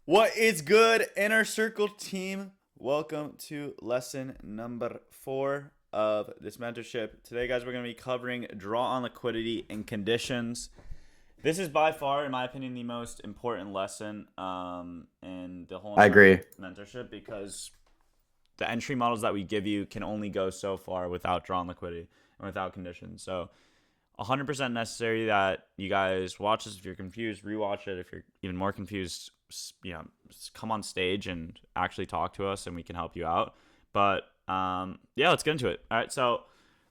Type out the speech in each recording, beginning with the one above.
What is good, Inner Circle team? Welcome to lesson number 4 of this mentorship. Today, guys, we're going to be covering draw on liquidity and conditions. This is by far, in my opinion, the most important lesson in the whole I entire agree. mentorship because the entry models that we give you can only go so far without draw on liquidity and without conditions. So 100% necessary that you guys watch this. If you're confused, rewatch it. If you're even more confused, just come on stage and actually talk to us and we can help you out. But yeah, let's get into it. All right, so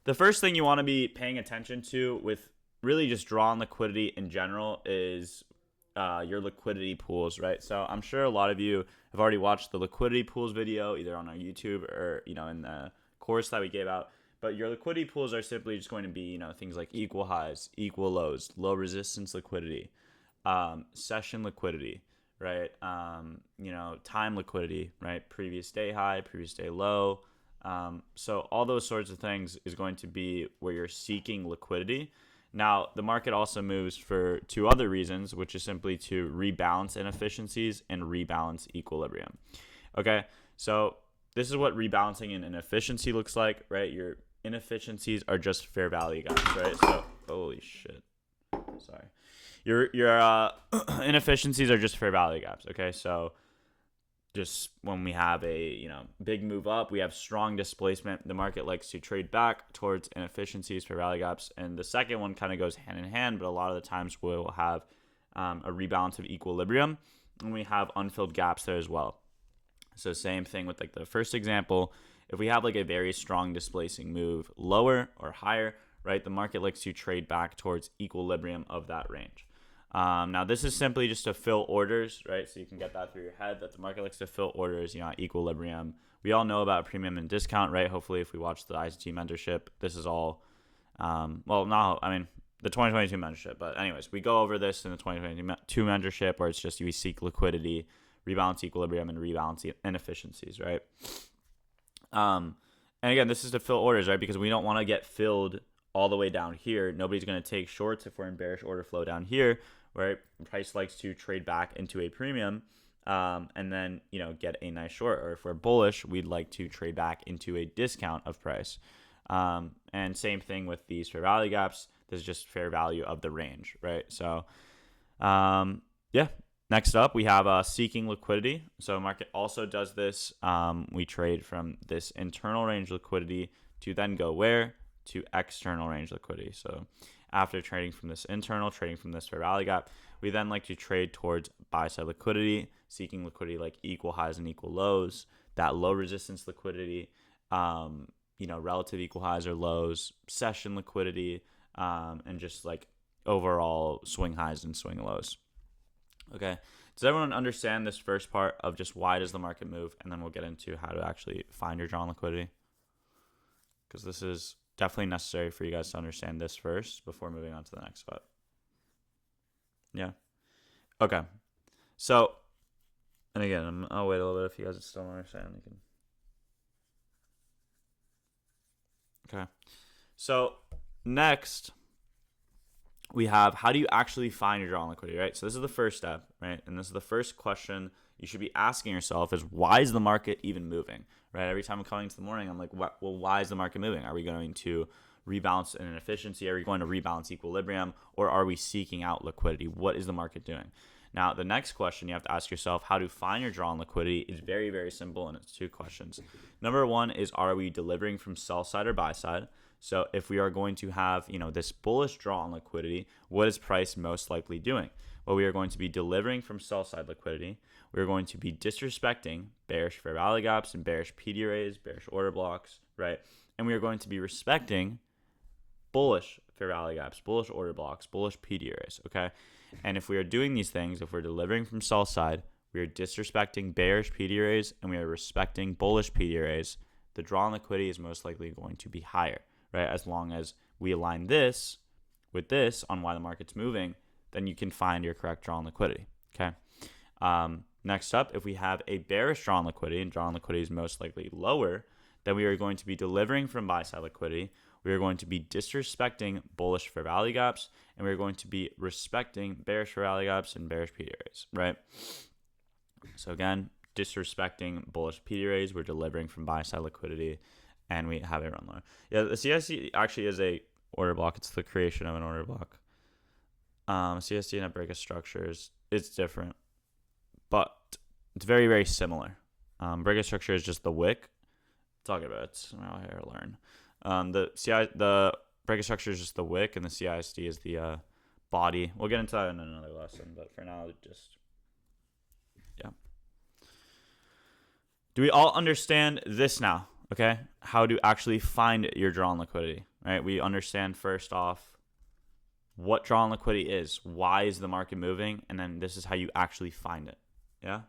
the first thing you want to be paying attention to with really just draw on liquidity in general is your liquidity pools, right? So I'm sure a lot of you have already watched the liquidity pools video either on our YouTube or in the course that we gave out. But your liquidity pools are simply just going to be, things like equal highs, equal lows, low resistance liquidity, session liquidity, right? Time liquidity, right? Previous day high, previous day low. So all those sorts of things is going to be where you're seeking liquidity. Now, the market also moves for two other reasons, which is simply to rebalance inefficiencies and rebalance equilibrium. Okay, so this is what rebalancing an inefficiency looks like, right? Your inefficiencies are just fair value gaps, right? So, holy shit. Sorry. Your inefficiencies are just fair value gaps, okay? So, just when we have a big move up, we have strong displacement. The market likes to trade back towards inefficiencies for value gaps, and the second one kind of goes hand in hand. But a lot of the times we'll have a rebalance of equilibrium, and we have unfilled gaps there as well. So same thing with like the first example. If we have like a very strong displacing move lower or higher, right, the market likes to trade back towards equilibrium of that range. Now, this is simply just to fill orders, right? So you can get that through your head that the market likes to fill orders, at equilibrium. We all know about premium and discount, right? Hopefully, if we watch the ICT mentorship, this is all, the 2022 mentorship. But anyways, we go over this in the 2022 mentorship where it's just we seek liquidity, rebalance equilibrium, and rebalance inefficiencies, right? And again, this is to fill orders, right? Because we don't want to get filled all the way down here. Nobody's going to take shorts if we're in bearish order flow down here, right? Price likes to trade back into a premium and then, get a nice short. Or if we're bullish, we'd like to trade back into a discount of price. And same thing with these fair value gaps. This is just fair value of the range, right? So, yeah. Next up, we have seeking liquidity. So market also does this. We trade from this internal range liquidity to then go where? To external range liquidity. So after trading from this internal, trading from this fair value gap, we then like to trade towards buy side liquidity, seeking liquidity like equal highs and equal lows, that low resistance liquidity, relative equal highs or lows, session liquidity, and just like overall swing highs and swing lows. Okay. Does everyone understand this first part of just why does the market move? And then we'll get into how to actually find your drawn liquidity. Because this is definitely necessary for you guys to understand this first before moving on to the next spot. Yeah. Okay. So, and again, I'll wait a little bit if you guys still don't understand. You can. Okay. So, next, we have how do you actually find your drawn liquidity, right? So this is the first step, right? And this is the first question you should be asking yourself is why is the market even moving, right? Every time I'm coming into the morning, I'm like, well, why is the market moving? Are we going to rebalance an inefficiency? Are we going to rebalance equilibrium? Or are we seeking out liquidity? What is the market doing? Now, the next question you have to ask yourself, how to find your drawn liquidity, is very, very simple, and it's two questions. Number one is, are we delivering from sell side or buy side? So if we are going to have, this bullish draw on liquidity, what is price most likely doing? Well, we are going to be delivering from sell side liquidity. We're going to be disrespecting bearish fair value gaps and bearish PD arrays, bearish order blocks, right? And we are going to be respecting bullish fair value gaps, bullish order blocks, bullish PD arrays, okay? And if we are doing these things, if we're delivering from sell side, we are disrespecting bearish PD arrays and we are respecting bullish PD arrays, the draw on liquidity is most likely going to be higher, right? As long as we align this with this on why the market's moving, then you can find your correct draw on liquidity, okay? Next up, if we have a bearish draw on liquidity and draw on liquidity is most likely lower, then we are going to be delivering from buy side liquidity. We are going to be disrespecting bullish fair value gaps, and we are going to be respecting bearish fair value gaps and bearish PD arrays, right? So again, disrespecting bullish PD rays, we're delivering from buy side liquidity, and we have a run lower. Yeah, the CSD actually is a order block. It's the creation of an order block. CSD and a break of structures, it's different, but it's very, very similar. Break of structure is just the wick. Talk about it. Now I learn. The break of structure is just the wick, and the CISD is the body. We'll get into that in another lesson, but for now, just yeah. Do we all understand this now? Okay, how to actually find your drawn liquidity, right? We understand first off what drawn liquidity is, why is the market moving, and then this is how you actually find it. Yeah.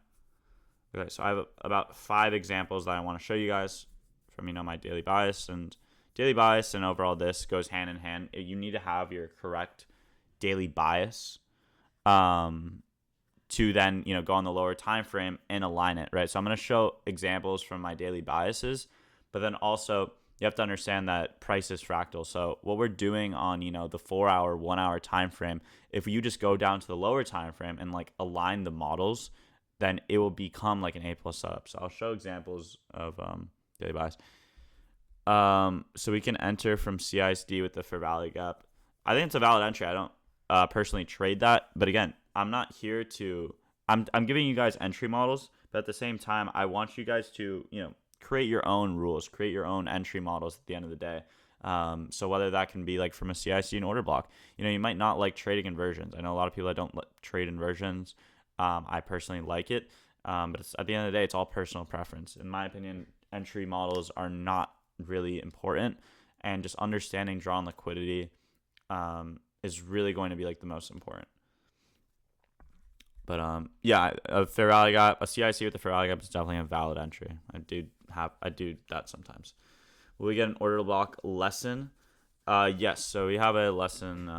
Okay, so I have about 5 examples that I want to show you guys from my daily bias, and overall this goes hand in hand. You need to have your correct daily bias to then go on the lower time frame and align it, right? So I'm going to show examples from my daily biases, but then also you have to understand that price is fractal. So what we're doing on the 4-hour, 1-hour time frame, if you just go down to the lower time frame and align the models, then it will become like an A+ setup. So I'll show examples of daily bias. So we can enter from CISD with the fair value gap. I think it's a valid entry. I don't personally trade that, but again, I'm not here to. I'm giving you guys entry models, but at the same time, I want you guys to create your own rules, create your own entry models at the end of the day. So whether that can be from a CIC and order block, you might not like trading inversions. I know a lot of people that don't trade inversions. I personally like it, but at the end of the day, it's all personal preference. In my opinion, entry models are not really important, and just understanding drawn liquidity is really going to be the most important. But yeah, a fair value gap, a CIC with the fair value gap is definitely a valid entry. I do that sometimes. Will we get an order block lesson? Yes. So we have a lesson.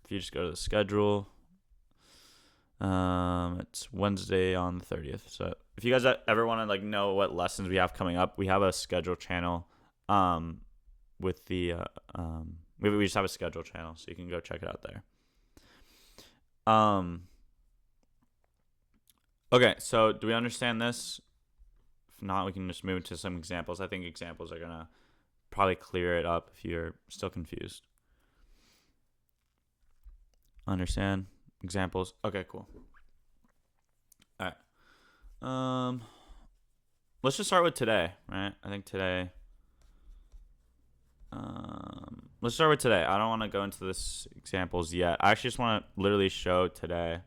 If you just go to the schedule, it's Wednesday on the 30th. So if you guys ever want to know what lessons we have coming up, we have a schedule channel. With the we just have a schedule channel, so you can go check it out there. Okay, so do we understand this? If not, we can just move into some examples. I think examples are gonna probably clear it up if you're still confused. Understand examples? Okay, cool. All right. Let's just start with today, right? I think today. Let's start with today. I don't want to go into this examples yet. I actually just want to literally show today.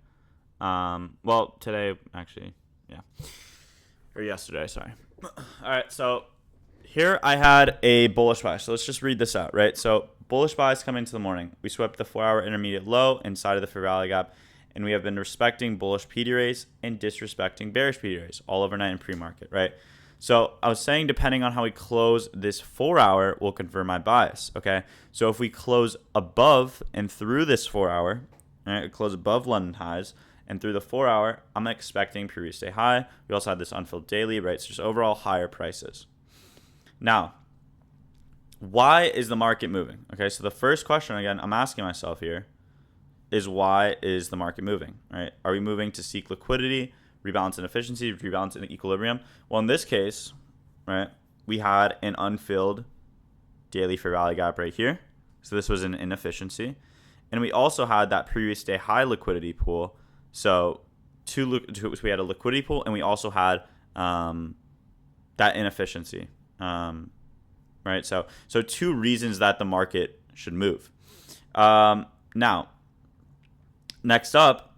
Well, today, actually, yeah. Or yesterday, sorry. All right, so here I had a bullish bias. So let's just read this out, right? So bullish bias coming into the morning. We swept the 4-hour intermediate low inside of the fair value gap, and we have been respecting bullish PD rays and disrespecting bearish PD rays all overnight in pre-market, right? So I was saying, depending on how we close this 4-hour, will confirm my bias, okay? So if we close above and through this 4-hour, right, close above London highs, and through the 4-hour, I'm expecting previous day high. We also had this unfilled daily, right? So just overall higher prices. Now, why is the market moving? Okay, so the first question, again, I'm asking myself here is, why is the market moving, right? Are we moving to seek liquidity, rebalance in efficiency, rebalance in equilibrium? Well, in this case, right, we had an unfilled daily fair value gap right here. So this was an inefficiency. And we also had that previous day high liquidity pool. So we had a liquidity pool, and we also had that inefficiency, right? So 2 reasons that the market should move. Now, next up,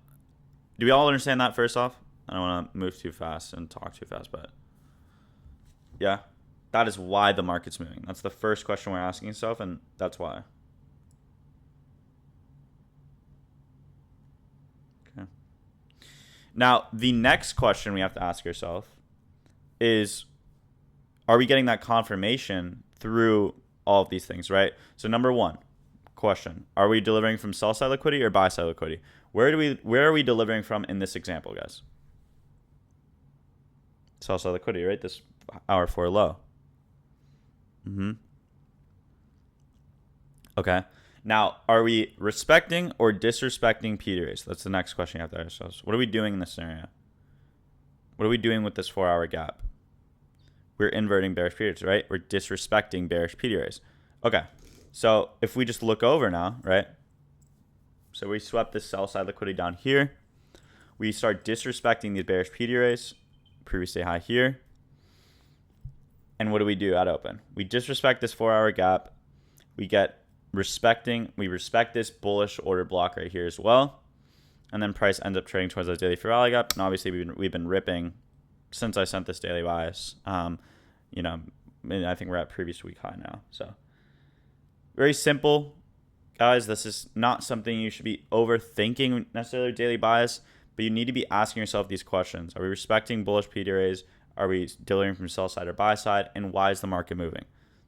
do we all understand that first off? I don't want to move too fast and talk too fast, but yeah, that is why the market's moving. That's the first question we're asking ourselves, and that's why. Okay. Now, the next question we have to ask ourselves is, are we getting that confirmation through all of these things, right? So number 1 question, are we delivering from sell side liquidity or buy side liquidity? Where are we delivering from in this example, guys? Sell side liquidity, right? This hour 4 low. Okay. Now, are we respecting or disrespecting PD rays? That's the next question you have to ask ourselves. What are we doing in this scenario? what are we doing with this 4-hour gap? We're inverting bearish periods, right? We're disrespecting bearish PDRs. Okay, so if we just look over now, right? So we swept this sell side liquidity down here. We start disrespecting these bearish PDRs, previous day high here. And what do we do at open? We disrespect this 4-hour gap. We respect this bullish order block right here as well. And then price ends up trading towards that daily fair value gap. And obviously we've been ripping since I sent this daily bias. You know, I think we're at previous week high now. So very simple, guys. This is not something you should be overthinking necessarily daily bias, but you need to be asking yourself these questions. Are we respecting bullish PDRs? Are we delivering from sell side or buy side? And why is the market moving?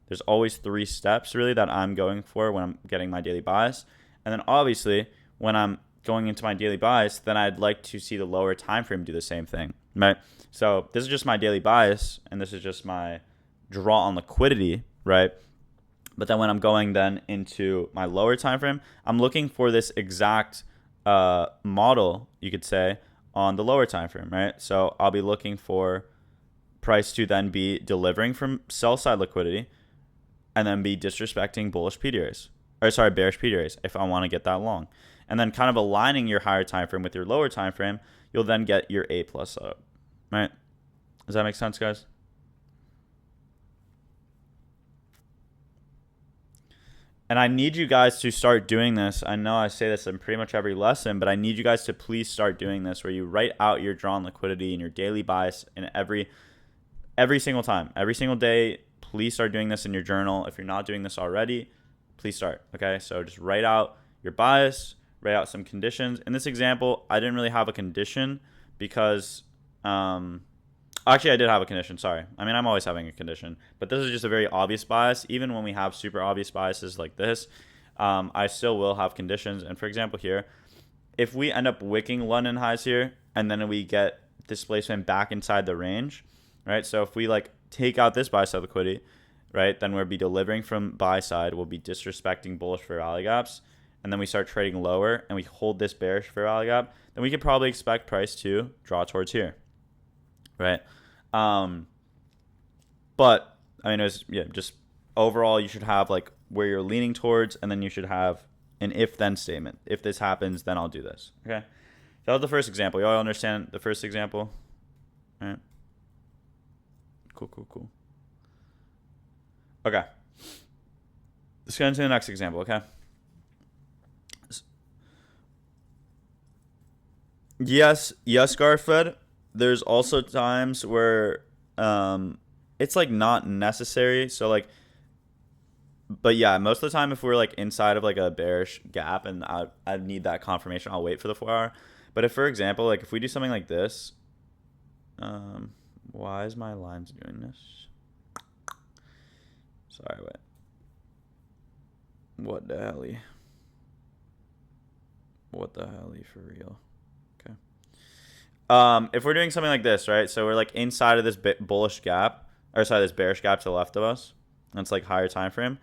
There's always 3 steps really that I'm going for when I'm getting my daily bias. And then obviously when I'm going into my daily bias, then I'd like to see the lower time frame do the same thing, right? So this is just my daily bias, and this is just my draw on liquidity, right? But then when I'm going then into my lower time frame, I'm looking for this exact model, you could say, on the lower time frame, right? So I'll be looking for price to then be delivering from sell side liquidity and then be disrespecting bearish PDRs if I want to get that long. And then kind of aligning your higher time frame with your lower time frame, you'll then get your A+ up, right? Does that make sense, guys? And I need you guys to start doing this. I know I say this in pretty much every lesson, but I need you guys to please start doing this, where you write out your drawn liquidity and your daily bias in every single time, every single day. Please start doing this in your journal. If you're not doing this already, please start. Okay, so just write out your bias, write out some conditions. In this example, I didn't really have a condition because actually I did have a condition, sorry. I mean, I'm always having a condition, but this is just a very obvious bias. Even when we have super obvious biases like this, I still will have conditions. And for example here, if we end up wicking London highs here and then we get displacement back inside the range, right? So if we like take out this buy side liquidity, right, then we'll be delivering from buy side, we'll be disrespecting bullish fair value gaps, and then we start trading lower and we hold this bearish fair value gap, then we could probably expect price to draw towards here, right? But I mean, just overall, you should have like where you're leaning towards, and then you should have an if-then statement. If this happens, then I'll do this. Okay, that was the first example. You all understand the first example, all right? Cool. Okay, let's get into the next example. Okay. Yes, Garfed. There's also times where it's like not necessary. So like, but yeah, most of the time if we're like inside of like a bearish gap and I need that confirmation, I'll wait for the 4-hour. But if, for example, like if we do something like this, why is my lines doing this? Sorry, wait. What the hell? What the hell for real? If we're doing something like this, right? So we're like inside of this bullish gap, or sorry, this bearish gap to the left of us. That's like higher time frame.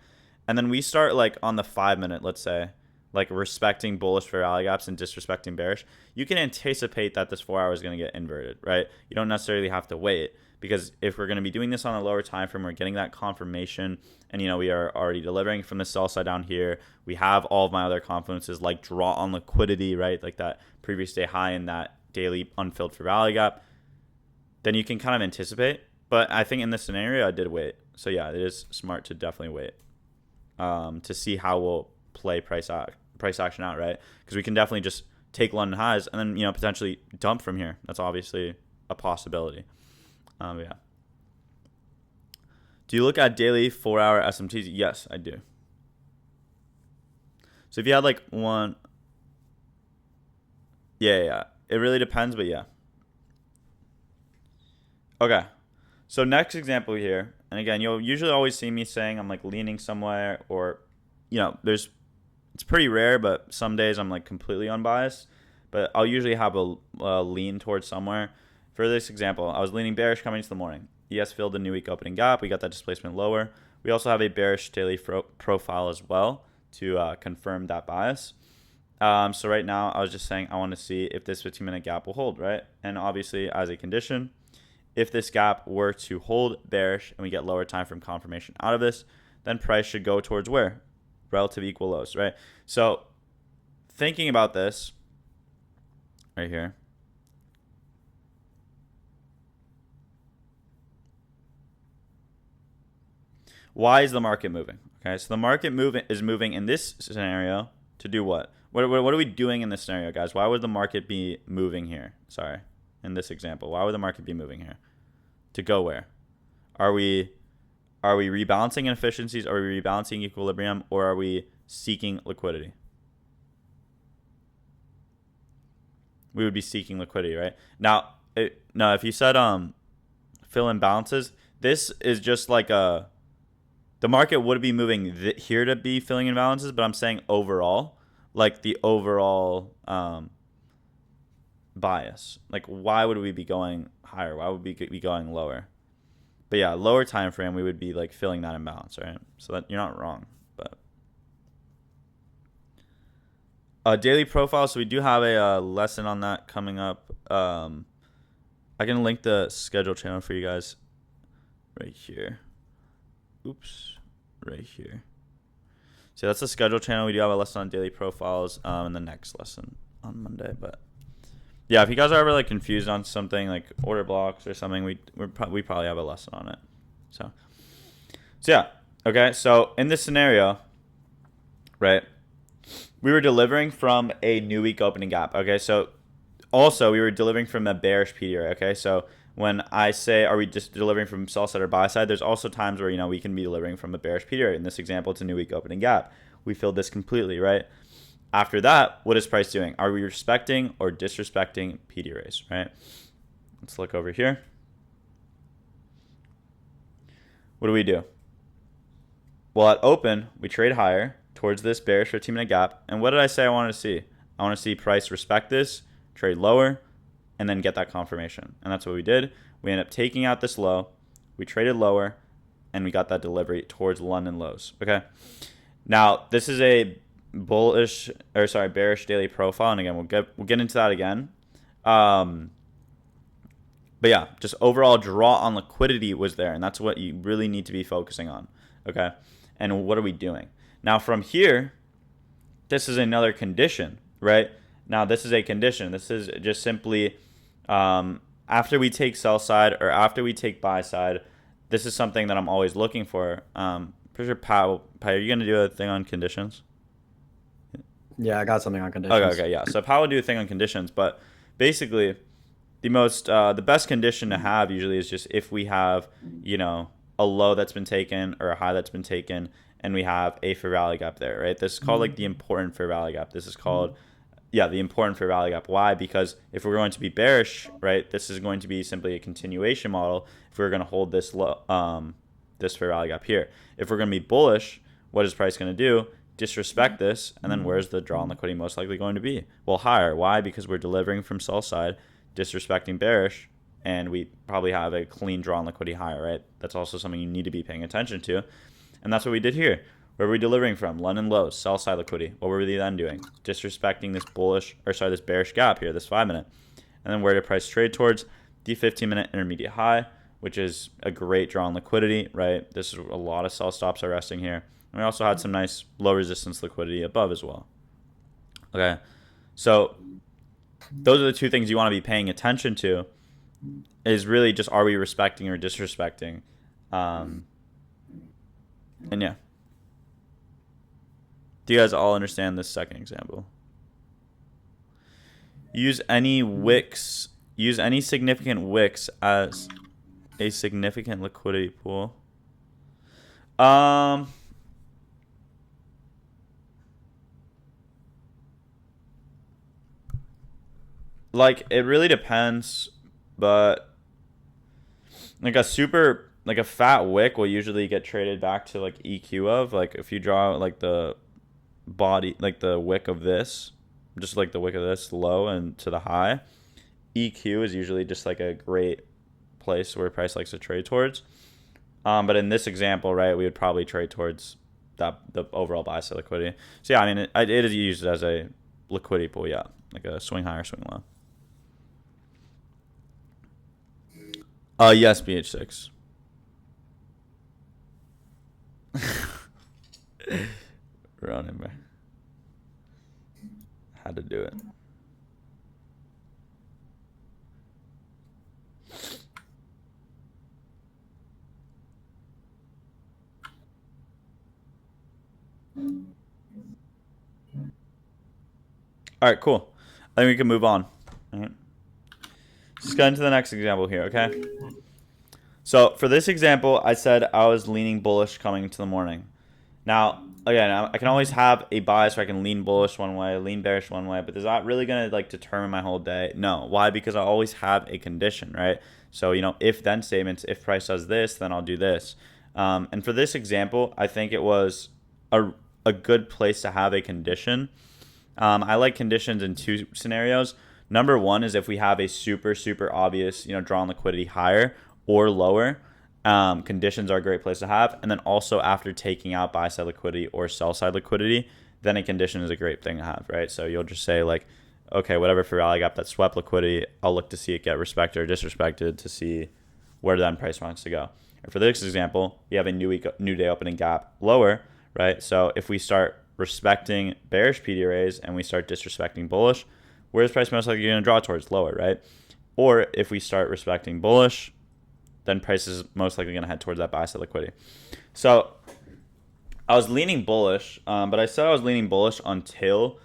And then we start like on the 5-minute, let's say, like respecting bullish fair value gaps and disrespecting bearish. You can anticipate that this 4-hour is going to get inverted, right? You don't necessarily have to wait, because if we're going to be doing this on a lower time frame, we're getting that confirmation, and we are already delivering from the sell side down here. We have all of my other confluences like draw on liquidity, right? Like that previous day high in that daily unfilled fair value gap. Then you can kind of anticipate. But I think in this scenario, I did wait. So yeah, it is smart to definitely wait to see how we'll play price action out, right? Because we can definitely just take London highs and then potentially dump from here. That's obviously a possibility. Yeah. Do you look at daily 4-hour SMTs? Yes, I do. So if you had like one, yeah. It really depends, but yeah. Okay. So next example here, and again, you'll usually always see me saying I'm like leaning somewhere, or it's pretty rare, but some days I'm like completely unbiased, but I'll usually have a lean towards somewhere. For this example, I was leaning bearish coming into the morning. ES filled the new week opening gap. We got that displacement lower. We also have a bearish daily profile as well to confirm that bias. So right now I was just saying I want to see if this 15-minute gap will hold, right? And obviously as a condition, If this gap were to hold bearish and we get lower time frame confirmation out of this, then price should go towards where? Relative equal lows, right? So thinking about this right here, why is the market moving? Okay, so the market is moving in this scenario to do what? What are we doing in this scenario, guys? Why would the market be moving here? Sorry, in this example, why would the market be moving here? To go where? Are we rebalancing inefficiencies? Are we rebalancing equilibrium? Or are we seeking liquidity? We would be seeking liquidity, right? Now, if you said fill in balances, this is just like the market would be moving here to be filling in balances, but I'm saying overall, like the overall bias. Like, why would we be going higher? Why would we be going lower? But yeah, lower time frame, we would be like filling that imbalance, right? So that you're not wrong. But daily profile. So we do have a lesson on that coming up. I can link the schedule channel for you guys right here. Oops, right here. So that's the schedule channel. We do have a lesson on daily profiles in the next lesson on Monday. But yeah, if you guys are ever like confused on something like order blocks or something, we probably have a lesson on it. So yeah, okay. So in this scenario, right, we were delivering from a new week opening gap. Okay, so also we were delivering from a bearish PDR. Okay, so when I say are we just delivering from sell side or buy side, there's also times where we can be delivering from a bearish PDR. In this example, it's a new week opening gap. We filled this completely, right? After that, what is price doing? Are we respecting or disrespecting PDRs, right? Let's look over here. What do we do? Well, at open, we trade higher towards this bearish 15-minute gap. And what did I say I wanted to see? I want to see price respect this, trade lower, and then get that confirmation. And that's what we did. We ended up taking out this low. We traded lower, and we got that delivery towards London lows. Okay. Now, this is a bearish daily profile. And again, we'll get into that again. But yeah, just overall draw on liquidity was there. And that's what you really need to be focusing on. Okay. And what are we doing? Now from here, this is another condition, right? Now this is a condition. This is just simply after we take sell side or after we take buy side, this is something that I'm always looking for. Pretty sure Pat, are you going to do a thing on conditions? Yeah, I got something on conditions. Okay, yeah. So Pat will do a thing on conditions, but basically the best condition to have usually is just if we have, a low that's been taken or a high that's been taken, and we have a fair value gap there, right? This is called like the important fair value gap. This is called, the important fair value gap. Why? Because if we're going to be bearish, right, this is going to be simply a continuation model if we're going to hold this low, this fair value gap here. If we're going to be bullish, what is price going to do? Disrespect this, and then where's the draw on liquidity most likely going to be? Well, higher. Why? Because we're delivering from sell side, disrespecting bearish, and we probably have a clean draw on liquidity higher, right? That's also something you need to be paying attention to. And that's what we did here. Where were we delivering from? London lows, sell side liquidity. What were we then doing? Disrespecting this bearish gap here, this 5-minute. And then where did price trade towards? The 15-minute intermediate high, which is a great draw on liquidity, right? This is a lot of sell stops are resting here. And we also had some nice low resistance liquidity above as well. Okay, so those are the two things you want to be paying attention to, is really just are we respecting or disrespecting. And yeah. Do you guys all understand this second example? Use any significant wicks as a significant liquidity pool. Like it really depends, but like a fat wick will usually get traded back to like EQ of, like if you draw like the body, like the wick of this, just like the wick of this low and to the high, EQ is usually just like a great place where price likes to trade towards. But in this example, right, we would probably trade towards the overall buy side liquidity. So yeah, I mean it is used as a liquidity pool, yeah, like a swing high or swing low. Yes, BH6. Running, bro. Had to do it. All right, cool. I think we can move on. All right. Let's get into the next example here, okay? So for this example, I said I was leaning bullish coming into the morning. Now, again, I can always have a bias where I can lean bullish one way, lean bearish one way, but is that really going to like determine my whole day? No. Why? Because I always have a condition, right? So, if then statements, if price does this, then I'll do this. And for this example, I think it was a good place to have a condition. I like conditions in two scenarios. Number one is if we have a super, super obvious, draw on liquidity higher or lower. Conditions are a great place to have. And then also after taking out buy side liquidity or sell side liquidity, then a condition is a great thing to have, right? So you'll just say like, okay, whatever for rally gap that swept liquidity, I'll look to see it get respected or disrespected to see where then price wants to go. And for this example, we have a new day opening gap lower, right? So if we start respecting bearish PDRAs and we start disrespecting bullish, where's price most likely going to draw towards? Lower, right? Or if we start respecting bullish, then price is most likely going to head towards that buy side liquidity. So I was leaning bullish, but I said I was leaning bullish until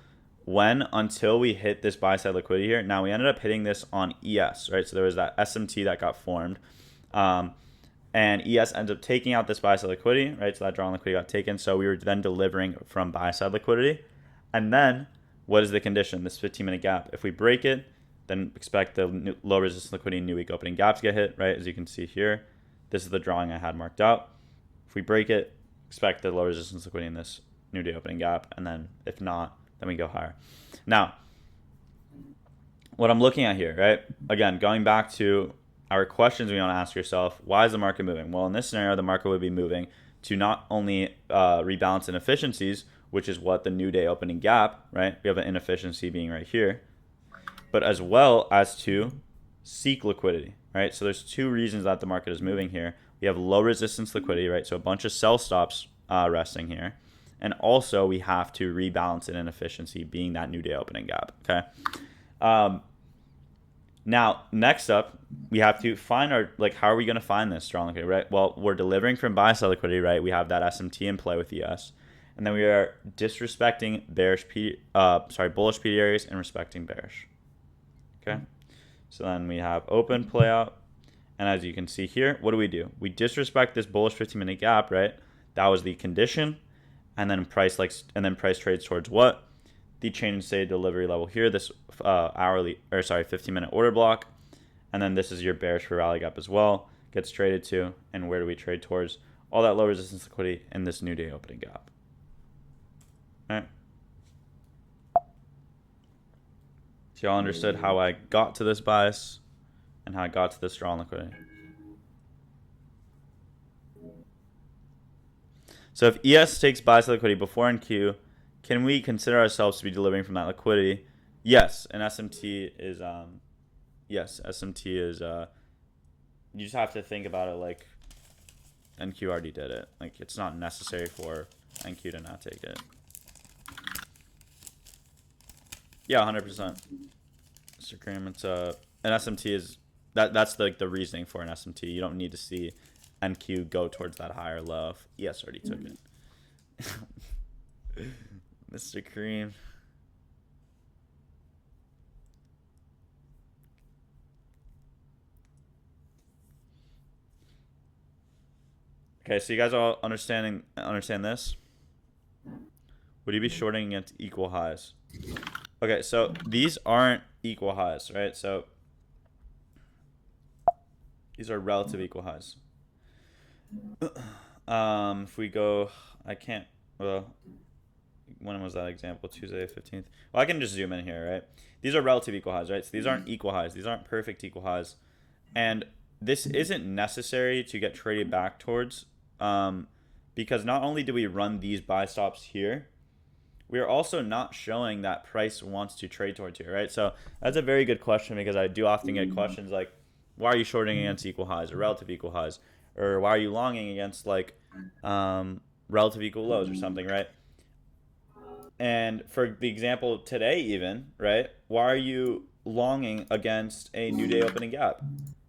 we hit this buy side liquidity here. Now we ended up hitting this on ES, right? So there was that SMT that got formed, and ES ended up taking out this buy side liquidity, right? So that drawn liquidity got taken. So we were then delivering from buy side liquidity. And then what is the condition? This 15-minute gap. If we break it, then expect the low resistance liquidity and new week opening gaps get hit, right? As you can see here, this is the drawing I had marked out. If we break it, expect the low resistance liquidity in this new day opening gap. And then if not, then we go higher. Now, what I'm looking at here, right? Again, going back to our questions we want to ask yourself, why is the market moving? Well, in this scenario, the market would be moving to not only rebalance inefficiencies, which is what the new day opening gap, right? We have an inefficiency being right here, but as well as to seek liquidity, right? So there's two reasons that the market is moving here. We have low resistance liquidity, right? So a bunch of sell stops resting here. And also we have to rebalance an inefficiency being that new day opening gap, okay? Now, next up, we have to find how are we going to find this strong liquidity, right? Well, we're delivering from buy side liquidity, right? We have that SMT in play with ES. And then we are disrespecting bullish PD areas and respecting bearish. Okay, so then we have open play out, and as you can see here, what do? We disrespect this bullish 15-minute gap, right? That was the condition, and then price trades towards what? The change in state delivery level here, this 15-minute order block, and then this is your bearish for rally gap as well. Gets traded to, and where do we trade towards? All that low resistance liquidity in this new day opening gap. All right. So y'all understood how I got to this bias and how I got to this strong liquidity. So if ES takes buy side liquidity before NQ, can we consider ourselves to be delivering from that liquidity? Yes, and SMT is you just have to think about it like NQ already did it. Like it's not necessary for NQ to not take it. Yeah, 100%. Mr. Cream, it's an SMT is that's the reasoning for an SMT. You don't need to see NQ go towards that higher low. ES already took it. Mr. Cream. Okay, so you guys all understand this? Would you be shorting against equal highs? Okay, so these aren't equal highs, right? So these are relative equal highs. If we go, when was that example? Tuesday 15th. Well, I can just zoom in here, right? These are relative equal highs, right? So these aren't equal highs. These aren't perfect equal highs. And this isn't necessary to get traded back towards, because not only do we run these buy stops here, we are also not showing that price wants to trade towards here, right? So that's a very good question because I do often get questions like, why are you shorting against equal highs or relative equal highs? Or why are you longing against like relative equal lows or something, right? And for the example today even, right? Why are you longing against a new day opening gap,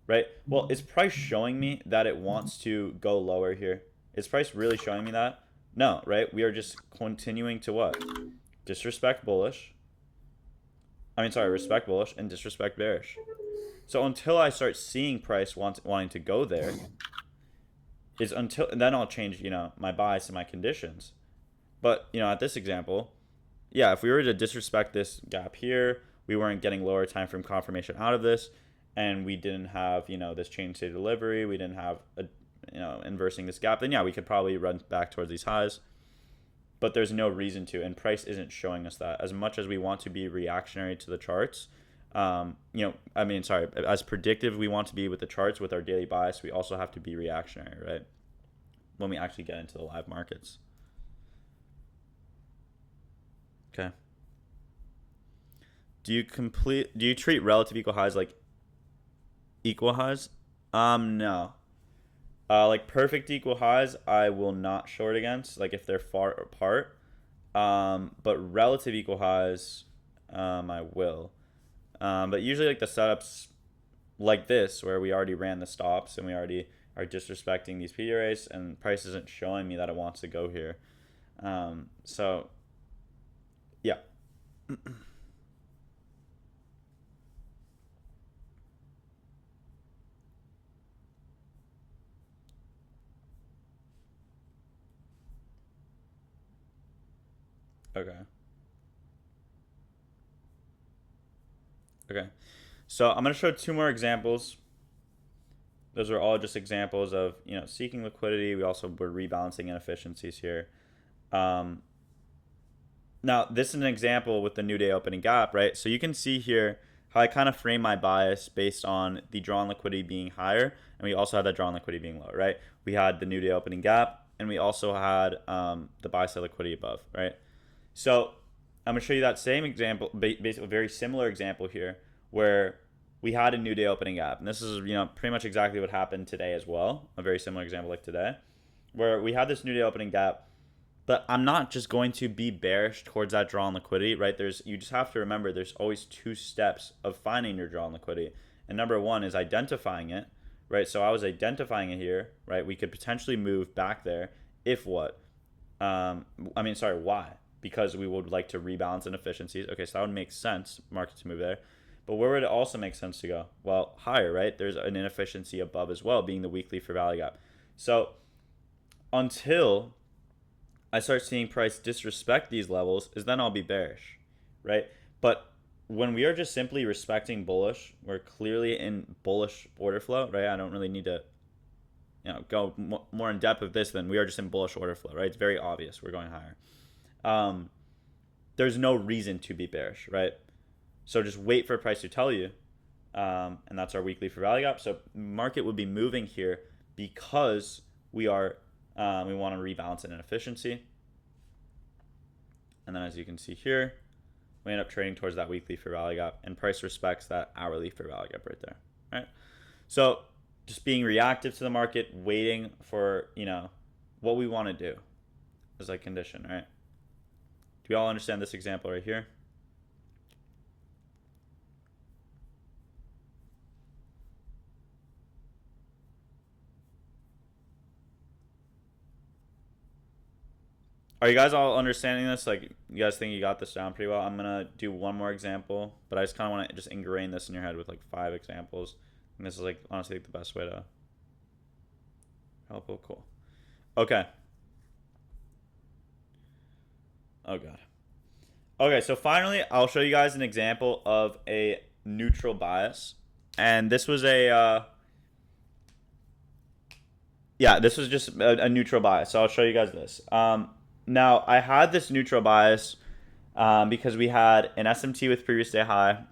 right? Well, is price showing me that it wants to go lower here? Is price really showing me that? No, right? We are just continuing to what? Disrespect bullish. Respect bullish and disrespect bearish. So until I start seeing price wanting to go there, then I'll change, my bias and my conditions. But, at this example, yeah, if we were to disrespect this gap here, we weren't getting lower time frame confirmation out of this, and we didn't have, this change state delivery, we didn't have, inversing this gap, then yeah, we could probably run back towards these highs. But there's no reason to, and price isn't showing us that. As much as we want to be reactionary to the charts, as predictive we want to be with the charts with our daily bias, we also have to be reactionary, right? When we actually get into the live markets. Okay. Do you treat relative equal highs like equal highs? No. Like perfect equal highs, I will not short against, like if they're far apart. But relative equal highs, I will. But usually like the setups like this, where we already ran the stops and we already are disrespecting these PD arrays, and price isn't showing me that it wants to go here. So, yeah. Okay. Okay. So I'm going to show two more examples. Those are all just examples of, seeking liquidity. We also were rebalancing inefficiencies here. Now, this is an example with the new day opening gap, right? So you can see here how I kind of frame my bias based on the drawn liquidity being higher, and we also had that drawn liquidity being low, right? We had the new day opening gap, and we also had the buy side liquidity above, right? So I'm going to show you that same example, basically a very similar example here, where we had a new day opening gap. And this is, pretty much exactly what happened today as well. A very similar example like today, where we had this new day opening gap. But I'm not just going to be bearish towards that drawn liquidity, right? You just have to remember there's always two steps of finding your drawn liquidity. And number one is identifying it, right? So I was identifying it here, right? We could potentially move back there if what? Why? Because we would like to rebalance inefficiencies. Okay, so that would make sense, market to move there. But where would it also make sense to go? Well, higher, right? There's an inefficiency above as well, being the weekly for value gap. So until I start seeing price disrespect these levels, is then I'll be bearish, right? But when we are just simply respecting bullish, we're clearly in bullish order flow, right? I don't really need to go more in depth of this than we are just in bullish order flow, right? It's very obvious we're going higher. There's no reason to be bearish, right? So just wait for price to tell you, and that's our weekly for value gap. So market would be moving here because we want to rebalance an inefficiency. And then as you can see here, we end up trading towards that weekly for value gap, and price respects that hourly for value gap right there, right? So just being reactive to the market, waiting for, what we want to do is like condition, right? Do we all understand this example right here? Are you guys all understanding this? Like, you guys think you got this down pretty well? I'm going to do one more example, but I just kind of want to just ingrain this in your head with like 5 examples. And this is like, honestly, the best way to help. Oh, cool. Okay. Oh, God. Okay, so finally, I'll show you guys an example of a neutral bias. And this was this was just a neutral bias. So I'll show you guys this. Now, I had this neutral bias because we had an SMT with previous day high,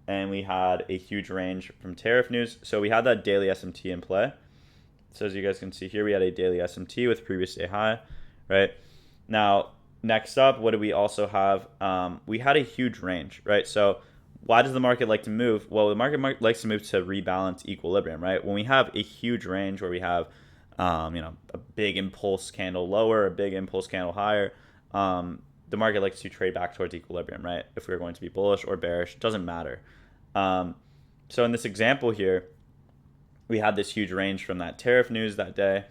and we had a huge range from tariff news. So we had that daily SMT in play. So as you guys can see here, we had a daily SMT with previous day high, right? Now, next up, what do we also have? We had a huge range, right? So why does the market like to move? Well, the market likes to move to rebalance equilibrium, right? When we have a huge range where we have, a big impulse candle lower, a big impulse candle higher, the market likes to trade back towards equilibrium, right? If we're going to be bullish or bearish, doesn't matter. So in this example here, we had this huge range from that tariff news that day.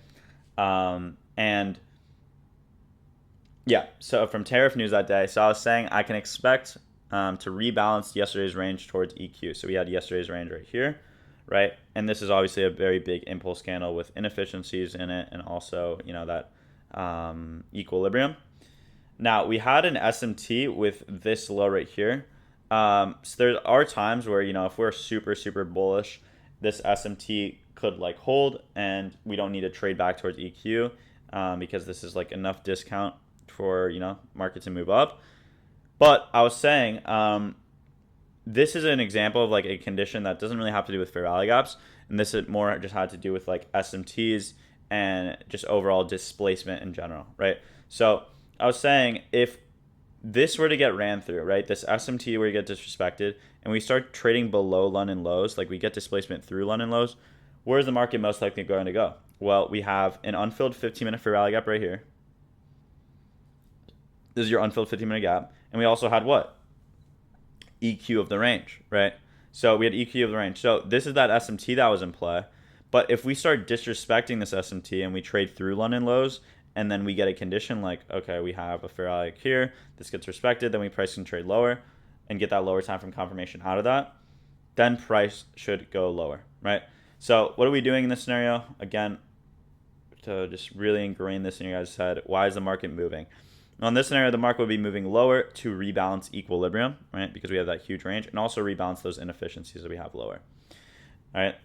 And yeah, so from tariff news that day, so I was saying I can expect to rebalance yesterday's range towards EQ. So we had yesterday's range right here, right? And this is obviously a very big impulse candle with inefficiencies in it and also, that equilibrium. Now, we had an SMT with this low right here. So there are times where, if we're super, super bullish, this SMT could like hold and we don't need to trade back towards EQ because this is like enough discount for, market to move up. But I was saying, this is an example of like a condition that doesn't really have to do with fair value gaps. And this is more just had to do with like SMTs and just overall displacement in general, right? So I was saying if this were to get ran through, right, this SMT where you get disrespected and we start trading below London lows, like we get displacement through London lows, where's the market most likely going to go? Well, we have an unfilled 15-minute fair value gap right here. This is your unfilled 15-minute gap. And we also had what? EQ of the range, right? So we had EQ of the range. So this is that SMT that was in play. But if we start disrespecting this SMT and we trade through London lows, and then we get a condition like, okay, we have a fair value here, this gets respected, then we price and trade lower and get that lower time from confirmation out of that, then price should go lower, right? So what are we doing in this scenario? Again, to just really ingrain this in your guys' head, why is the market moving? Well, in this scenario, the market would be moving lower to rebalance equilibrium, right? Because we have that huge range, and also rebalance those inefficiencies that we have lower. All right.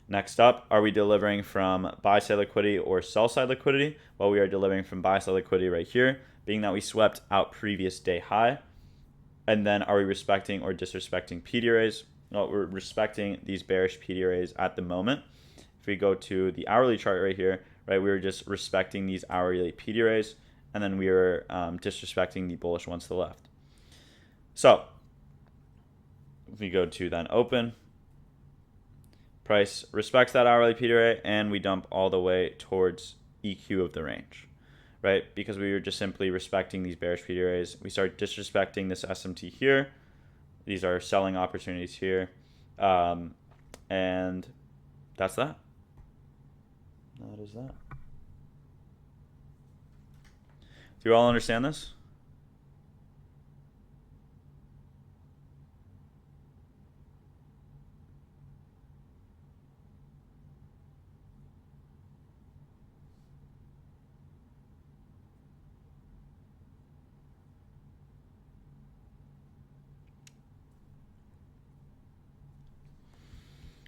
Next up, are we delivering from buy-side liquidity or sell-side liquidity? Well, we are delivering from buy-side liquidity right here, being that we swept out previous day high. And then are we respecting or disrespecting PD arrays? Well, we're respecting these bearish PD arrays at the moment. If we go to the hourly chart right here, right, we were just respecting these hourly PD arrays, and then we were disrespecting the bullish ones to the left. So if we go to then open, price respects that hourly PD array, and we dump all the way towards EQ of the range, right? Because we were just simply respecting these bearish PD arrays. We start disrespecting this SMT here. These are selling opportunities here. And that's that. That is that. Do you all understand this?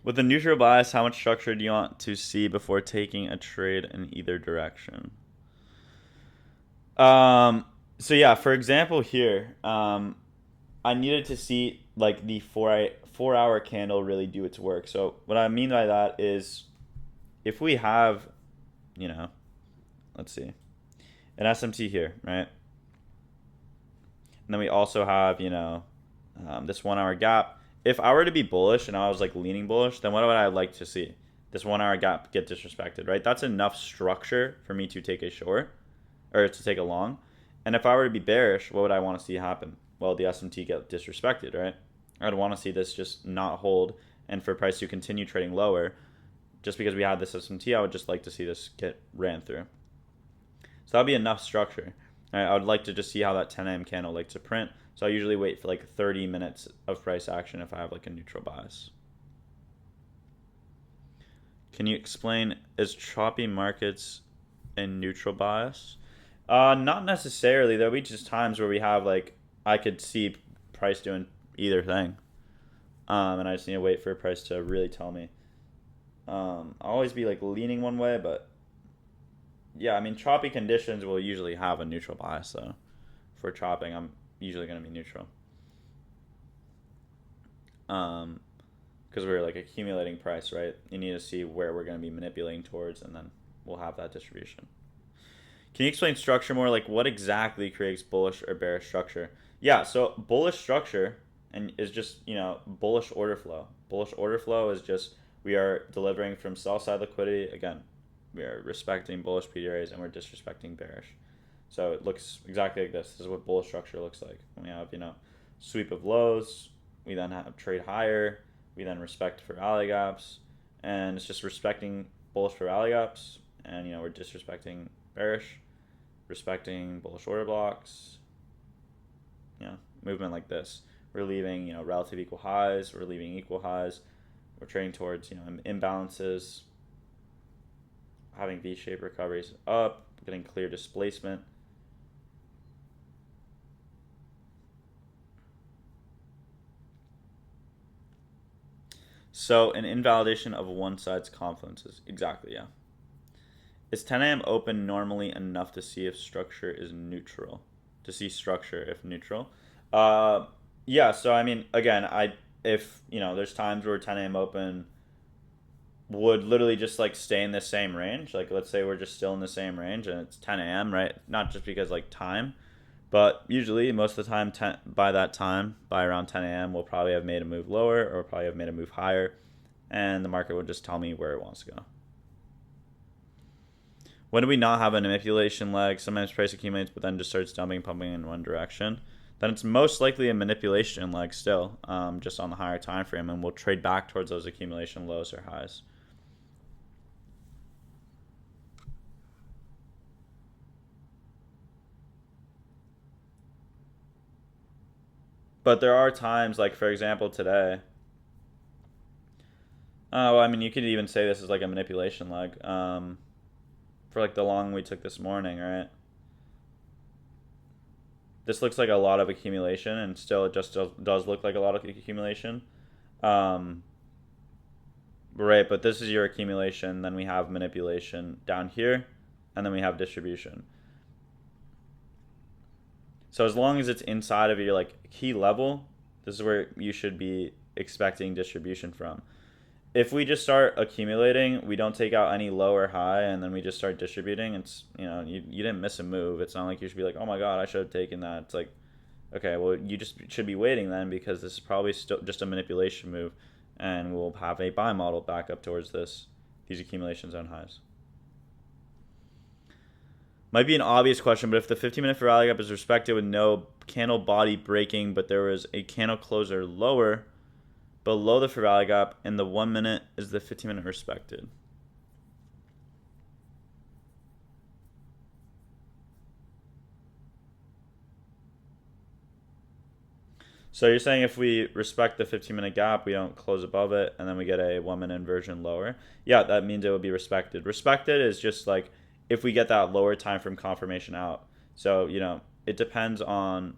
With a neutral bias, how much structure do you want to see before taking a trade in either direction? So yeah, for example here, I needed to see like the 4 hour candle really do its work. So what I mean by that is if we have, let's see, an SMT here, right? And then we also have, this 1 hour gap. If I were to be bullish and I was like leaning bullish, then what would I like to see? This 1 hour gap get disrespected, right? That's enough structure for me to take a short or to take a long. And if I were to be bearish, what would I want to see happen? Well, the SMT get disrespected, right? I'd want to see this just not hold and for price to continue trading lower. Just because we had this SMT, I would just like to see this get ran through. So that would be enough structure. Right? I would like to just see how that 10 a.m. candle likes to print. So I usually wait for like 30 minutes of price action if I have like a neutral bias. Can you explain, is choppy markets in neutral bias? Not necessarily. There'll be just times where we have like, I could see price doing either thing. And I just need to wait for a price to really tell me. I'll always be like leaning one way, but yeah, I mean, choppy conditions will usually have a neutral bias though. For chopping, I'm usually going to be neutral. Because we're like accumulating price, right? You need to see where we're going to be manipulating towards, and then we'll have that distribution. Can you explain structure more? Like what exactly creates bullish or bearish structure? Yeah, so bullish structure and is just, bullish order flow. Bullish order flow is just we are delivering from sell side liquidity. Again, we are respecting bullish PDRAs and we're disrespecting bearish. So it looks exactly like this. This is what bullish structure looks like. We have, sweep of lows. We then have trade higher. We then respect for rally gaps. And it's just respecting bullish for rally gaps. And, we're disrespecting bearish, respecting bullish order blocks. Movement like this. We're leaving, relative equal highs. We're leaving equal highs. We're trading towards, imbalances. Having V-shaped recoveries up. Getting clear displacement. So an invalidation of one side's confluences. Exactly, yeah. Is 10 a.m. open normally enough to see if structure is neutral? To see structure if neutral? Yeah, so I mean, again, if there's times where 10 a.m. open would literally just like stay in the same range. Like let's say we're just still in the same range and it's 10 a.m., right? Not just because like time, but usually most of the time by that time, by around 10 a.m., we'll probably have made a move lower or probably have made a move higher, and the market will just tell me where it wants to go. When do we not have a manipulation leg? Sometimes price accumulates, but then just starts dumping, pumping in one direction. Then it's most likely a manipulation leg still, just on the higher time frame, and we'll trade back towards those accumulation lows or highs. But there are times, like for example today. Well, I mean, you could even say this is like a manipulation leg. For like the long we took this morning, right? This looks like a lot of accumulation, and still it just does look like a lot of accumulation. Right, but this is your accumulation. Then we have manipulation down here, and then we have distribution. So as long as it's inside of your like key level, this is where you should be expecting distribution from. If we just start accumulating, we don't take out any low or high, and then we just start distributing, it's, you didn't miss a move. It's not like you should be like, oh my god, I should have taken that. It's like, okay, well, you just should be waiting then, because this is probably still just a manipulation move, and we'll have a buy model back up towards these accumulation zone highs. Might be an obvious question, but if the 15-minute for rally gap is respected with no candle body breaking, but there was a candle closer lower below the for rally gap, and the 1 minute is the 15-minute respected. So you're saying if we respect the 15-minute gap, we don't close above it, and then we get a 1 minute inversion lower? Yeah, that means it would be respected. Respected is just like if we get that lower time frame confirmation out. So, it depends on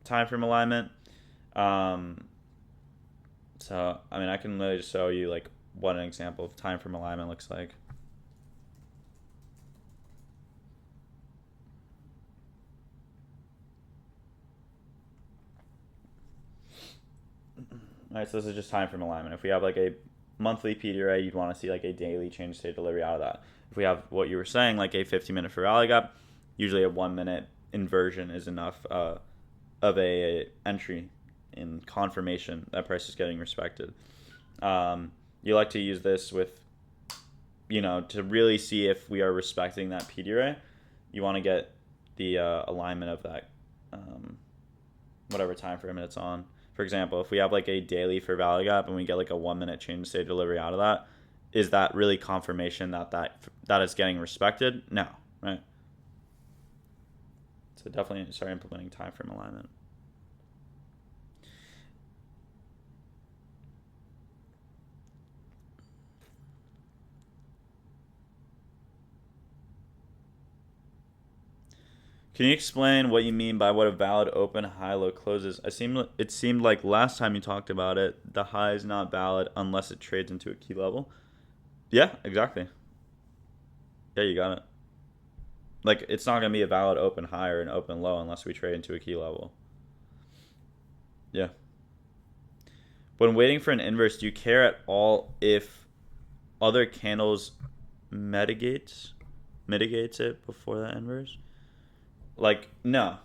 time frame alignment. So, I mean, I can literally just show you like what an example of time frame alignment looks like. All right, so this is just time frame alignment. If we have like a monthly PDRA, you'd want to see like a daily change state delivery out of that. If we have what you were saying, like a 15-minute for rally gap, usually a 1 minute inversion is enough of a entry in confirmation that price is getting respected. You like to use this with, to really see if we are respecting that PDRA. You want to get the alignment of that, whatever time frame it's on. For example, if we have like a daily for value gap and we get like a 1 minute change state delivery out of that, is that really confirmation that is getting respected? No, right? So definitely start implementing time frame alignment. Can you explain what you mean by what a valid open high-low closes? It seemed like last time you talked about it, the high is not valid unless it trades into a key level. Yeah, exactly. Yeah, you got it. Like, it's not going to be a valid open high or an open low unless we trade into a key level. Yeah. When waiting for an inverse, do you care at all if other candles mitigates it before that inverse? Like, no.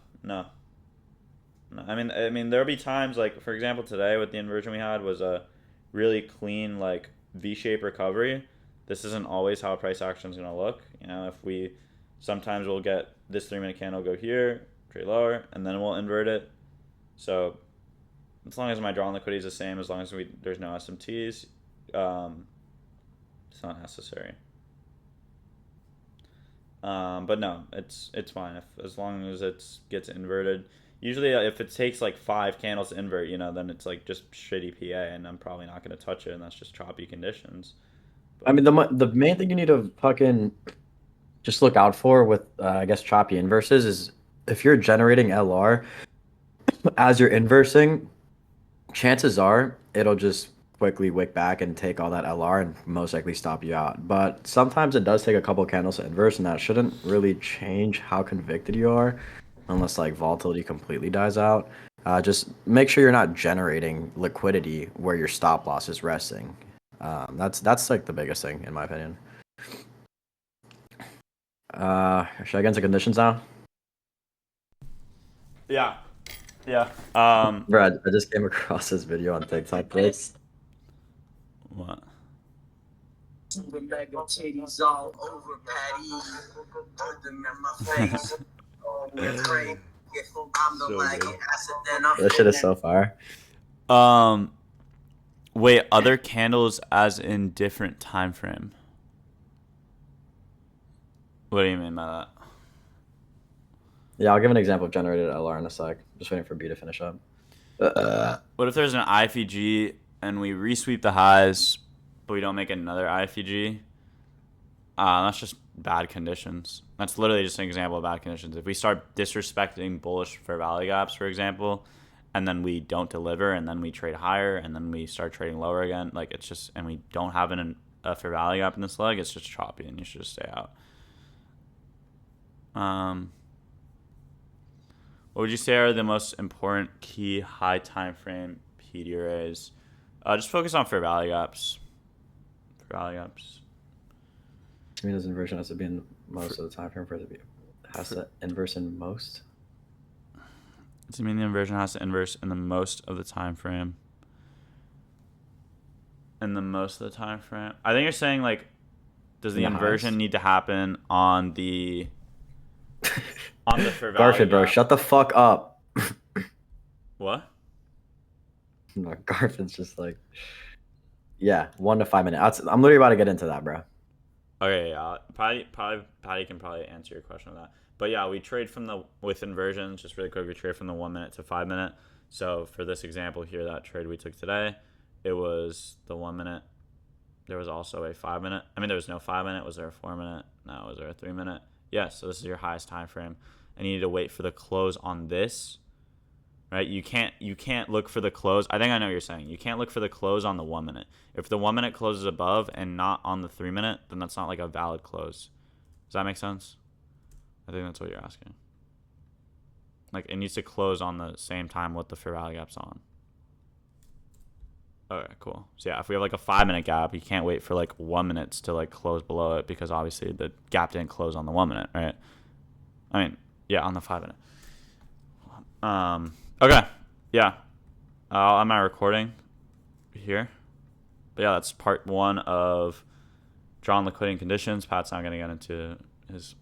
I mean, there'll be times like, for example, today with the inversion we had was a really clean like V-shaped recovery. This isn't always how a price action is gonna look. If we sometimes we'll get this 3 minute candle go here, trade lower, and then we'll invert it. So as long as my drawn liquidity is the same, as long as there's no SMTs, it's not necessary. But no, it's fine as long as it gets inverted. Usually, if it takes like 5 candles to invert, then it's like just shitty PA, and I'm probably not gonna touch it, and that's just choppy conditions. I mean, the main thing you need to fucking just look out for with I guess choppy inverses is if you're generating LR as you're inversing, chances are it'll just quickly wick back and take all that LR and most likely stop you out. But sometimes it does take a couple candles to inverse, and that shouldn't really change how convicted you are unless like volatility completely dies out. Just make sure you're not generating liquidity where your stop loss is resting. That's like the biggest thing in my opinion. Should I get into conditions now? Yeah. Yeah. Bro, I just came across this video on TikTok. This. What? With mega titties all over Patty. Put them in my face. I'm the So like good. acid, then I'm This shit is so fire. Wait, other candles as in different time frame. What do you mean by that? Yeah, I'll give an example of generated LR in a sec. Just waiting for B to finish up. What if there's an IFEG and we resweep the highs, but we don't make another IFEG? That's just bad conditions. That's literally just an example of bad conditions. If we start disrespecting bullish fair value gaps, for example, and then we don't deliver, and then we trade higher, and then we start trading lower again, like it's just, and we don't have a fair value gap in this leg, it's just choppy, and you should just stay out. What would you say are the most important key high time frame PD arrays? Just focus on fair value gaps. Fair value gaps. I mean, this inversion has to be in most of the time frame for it to be. Has to inverse in most. Does it mean the inversion has to inverse in the most of the time frame? In the most of the time frame? I think you're saying like, does the inversion need to happen on the fair value Garfield, bro, gap? shut the fuck up. What? No, Garfield's just like, yeah, 1 to 5 minutes. I'm literally about to get into that, bro. Okay, yeah. Patty can probably answer your question on that. But yeah, we trade with inversions, just really quick, we trade from the 1 minute to 5 minute. So for this example here, that trade we took today, it was the 1 minute. There was also a 5 minute. I mean, there was no 5 minute. Was there a 4 minute? No. Was there a 3 minute? Yes. So this is your highest time frame. And you need to wait for the close on this. Right? You can't look for the close. I think I know what you're saying. You can't look for the close on the 1 minute. If the 1 minute closes above and not on the 3 minute, then that's not like a valid close. Does that make sense? I think that's what you're asking. Like it needs to close on the same time what the fair value gap's on. Okay, cool. So yeah, if we have like a 5 minute gap, you can't wait for like 1 minute to like close below it because obviously the gap didn't close on the 1 minute, right? I mean, yeah, on the 5 minute. Okay, yeah. Am I recording here? But yeah, that's part 1 of drawn liquidity conditions. Pat's not gonna get into his